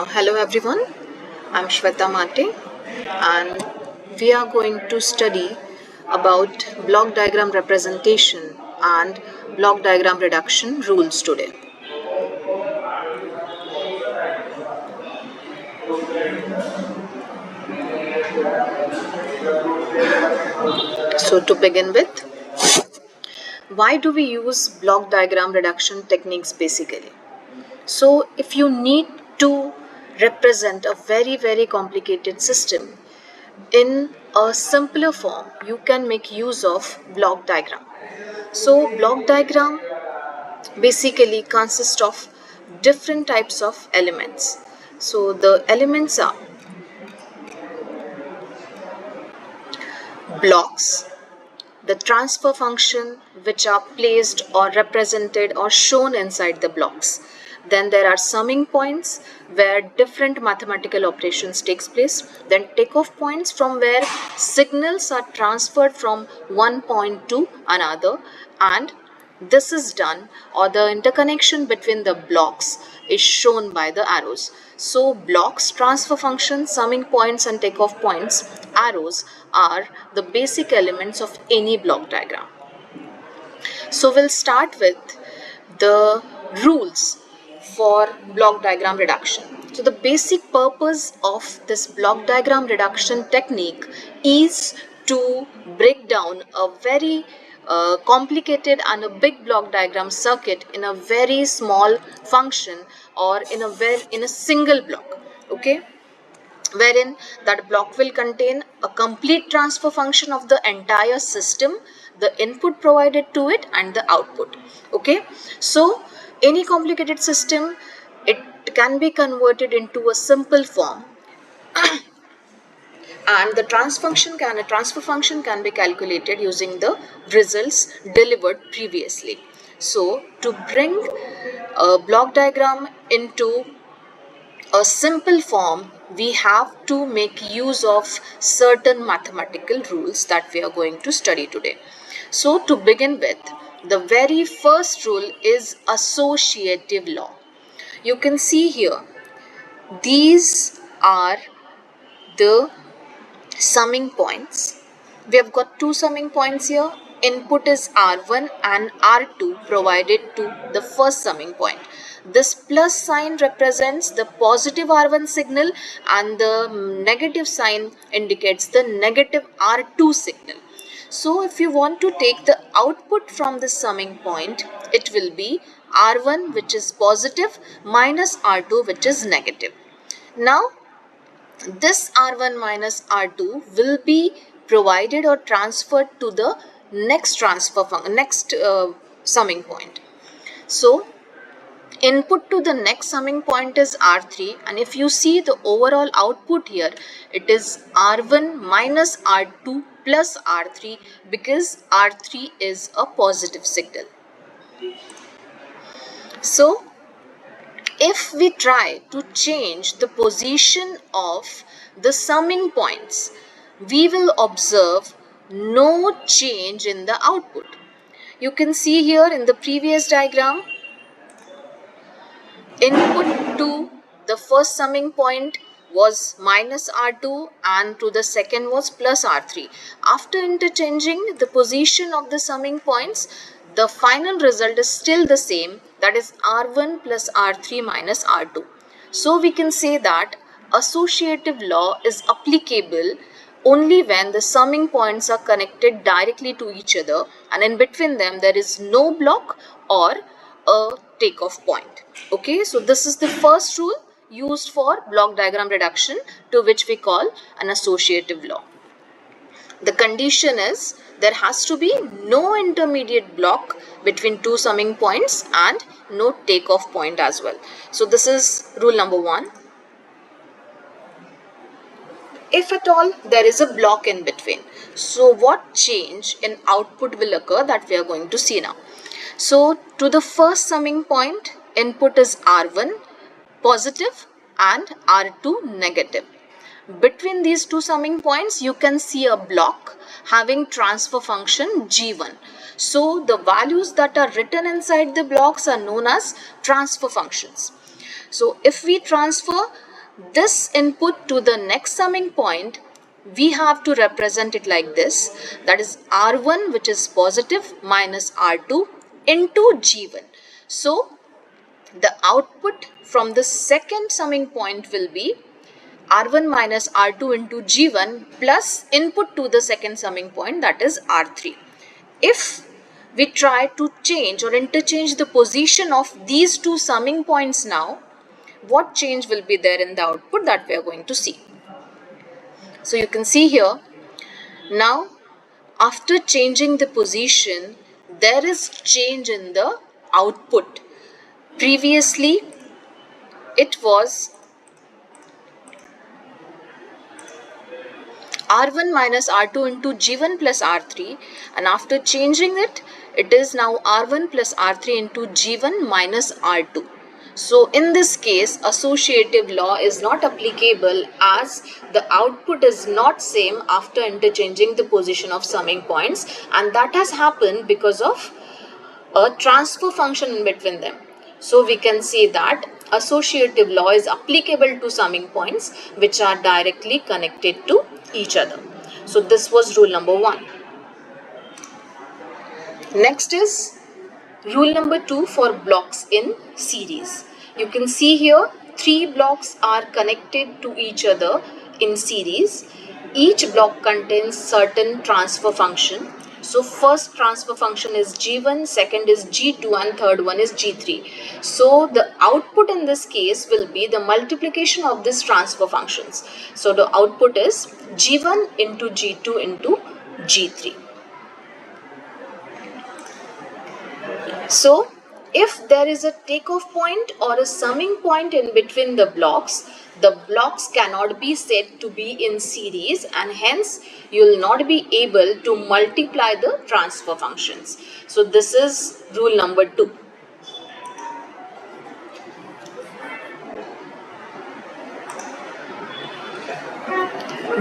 Hello everyone, I'm Shweta Matey and we are going to study about block diagram representation and block diagram reduction rules today. So to begin with, why do we use block diagram reduction techniques basically? So if you need to represent a very complicated system in a simpler form, you can make use of block diagram. So block diagram basically consists of different types of elements. So the elements are blocks, the transfer function which are placed or represented or shown inside the blocks. Then there are summing points where different mathematical operations takes place. Then takeoff points from where signals are transferred from one point to another, and this is done, or the interconnection between the blocks is shown by the arrows. So blocks, transfer functions, summing points and takeoff points, arrows are the basic elements of any block diagram. So we'll start with the rules for block diagram reduction. So the basic purpose of this block diagram reduction technique is to break down a very complicated and a big block diagram circuit in a very small function or in a single block, okay, wherein that block will contain a complete transfer function of the entire system, the input provided to it and the output. Okay, so any complicated system, it can be converted into a simple form and the transfer function can be calculated using the results delivered previously. So to bring a block diagram into a simple form, we have to make use of certain mathematical rules that we are going to study today. So to begin with, the very first rule is associative law. You can see here, these are the summing points. We have got two summing points here. Input is R1 and R2 provided to the first summing point. This plus sign represents the positive R1 signal and the negative sign indicates the negative R2 signal. So if you want to take the output from the summing point, it will be R1 which is positive minus R2 which is negative. Now this R1 minus R2 will be provided or transferred to the next summing point. So input to the next summing point is R3, and if you see the overall output here, it is R1 minus R2 plus R3 because R3 is a positive signal. So if we try to change the position of the summing points, we will observe no change in the output. You can see here in the previous diagram, input to the first summing point was minus R2 and to the second was plus R3. After interchanging the position of the summing points, the final result is still the same, that is R1 plus R3 minus R2. So we can say that associative law is applicable only when the summing points are connected directly to each other and in between them there is no block or a takeoff point. Okay, so this is the first rule used for block diagram reduction, to which we call an associative law. The condition is there has to be no intermediate block between two summing points and no takeoff point as well. So this is rule number 1. If at all there is a block in between, so what change in output will occur, that we are going to see now. So to the first summing point, input is R1 positive and R2 negative. between these two summing points you can see a block having transfer function g1. So the values that are written inside the blocks are known as transfer functions. So if we transfer this input to the next summing point, we have to represent it like this, that is R1, which is positive, minus R2 into G1. So the output from the second summing point will be R1 minus R2 into G1 plus input to the second summing point, that is R3. If we try to change or interchange the position of these two summing points now, what change will be there in the output, that we are going to see. So you can see here, now after changing the position, there is change in the output. Previously, it was R1 minus R2 into G1 plus R3, and after changing it, it is now R1 plus R3 into G1 minus R2. So in this case, associative law is not applicable as the output is not same after interchanging the position of summing points, and that has happened because of a transfer function in between them. So we can say that associative law is applicable to summing points which are directly connected to each other. So this was rule number 1. Next is rule number 2 for blocks in series. You can see here 3 blocks are connected to each other in series. Each block contains certain transfer function. So first transfer function is G1, second is G2 and third one is G3. So the output in this case will be the multiplication of these transfer functions. So the output is G1 into G2 into G3. So if there is a takeoff point or a summing point in between the blocks cannot be said to be in series, and hence you will not be able to multiply the transfer functions. So this is rule number 2.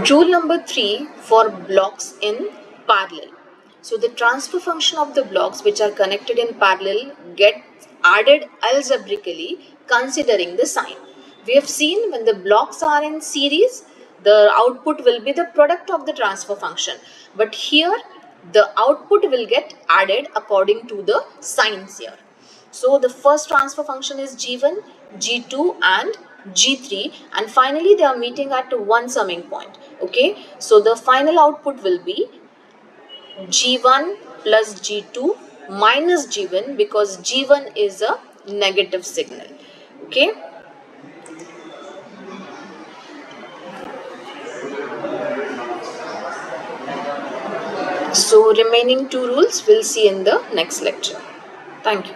Rule number 3 for blocks in parallel. So the transfer function of the blocks which are connected in parallel get added algebraically considering the sign. We have seen when the blocks are in series, the output will be the product of the transfer function. But here the output will get added according to the signs here. So the first transfer function is G1, G2 and G3, and finally they are meeting at one summing point. Okay, so the final output will be G1 plus G2 minus G1 because G1 is a negative signal. Okay. So remaining 2 rules we'll see in the next lecture. Thank you.